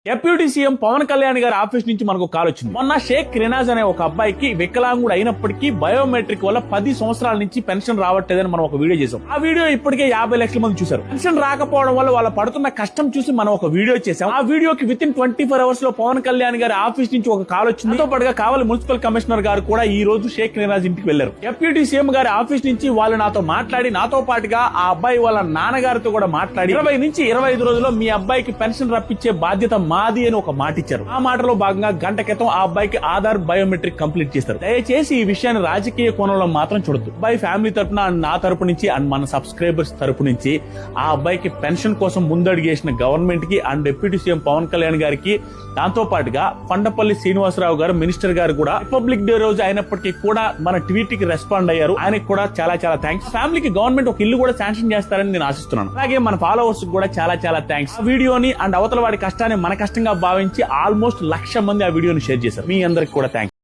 Deputy CM Pawan Kalyan గారి office నుంచి మనకు కాల్ వచ్చింది. మొన్న షేక్ రినాజ్ అనే ఒక అబ్బాయికి వికలాంగుడు అయినప్పటికీ బయోమెట్రిక్ వల్ల 10 సంవత్సరాల నుంచి పెన్షన్ రావట్లేదని మనం ఒక వీడియో చేసాం. ఆ వీడియో ఇప్పటికే 50 లక్షల మంది చూశారు. పెన్షన్ రాకపోవడం వల్ల వాళ్ళ పడుతున్న కష్టం చూసి మనం ఒక వీడియో చేసాం. ఆ వీడియోకి విత్ ఇన్ 24 అవర్స్ లో పవన్ కళ్యాణ్ గారి ఆఫీస్ నుంచి ఒక కాల్ వచ్చింది. దాంతో పాటుగా కావలి మున్సిపల్ కమిషనర్ గారు కూడా ఈ రోజు షేక్ రినాజ్ ఇంటికి వెళ్లారు. డిప్యూటీ సీఎం గారి ఆఫీస్ నుంచి వాళ్ళు నాతో మాట్లాడి, నాతో పాటుగా ఆ అబ్బాయి వాళ్ళ నాన్నగారితో కూడా మాట్లాడి 20 నుంచి 25 రోజుల్లో మీ అబ్బాయికి పెన్షన్ రప్పించే బాధ్యత మాది అని ఒక మాట ఇచ్చారు. ఆ మాటలో భాగంగా గంట క్రితం ఆ అబ్బాయికి ఆధార్ బయోమెట్రిక్ కంప్లీట్ చేస్తారు. దయచేసి ఈ విషయాన్ని రాజకీయ కోణంలో మాత్రం చూడొద్దు. అబ్బాయి ఫ్యామిలీ తరపున అండ్ నా తరపు నుంచి అండ్ మన సబ్స్క్రైబర్స్ తరపు నుంచి ఆ అబ్బాయికి పెన్షన్ కోసం ముందడుగేసిన గవర్నమెంట్ కి and deputy CM Pawan Kalyan గారికి, దాంతో పాటుగా కొండపల్లి శ్రీనివాసరావు గారు మినిస్టర్ గారు కూడా రిపబ్లిక్ డే రోజు అయినప్పటికీ కూడా మన ట్వీట్ కి రెస్పాండ్ అయ్యారు. ఆయనకు కూడా చాలా చాలా థ్యాంక్స్. ఫ్యామిలీకి గవర్నమెంట్ ఒక ఇల్లు కూడా శాంక్షన్ చేస్తారని నేను ఆశిస్తున్నాను. అలాగే మన ఫాలోవర్స్ కూడా చాలా చాలా థ్యాంక్స్. ఆ వీడియోని అండ్ అవతల వాడి కష్టాన్ని మన కష్టంగా భావించి ఆల్మోస్ట్ 1,00,000 మంది ఆ వీడియోని షేర్ చేశారు. మీ అందరికి కూడా థ్యాంక్స్.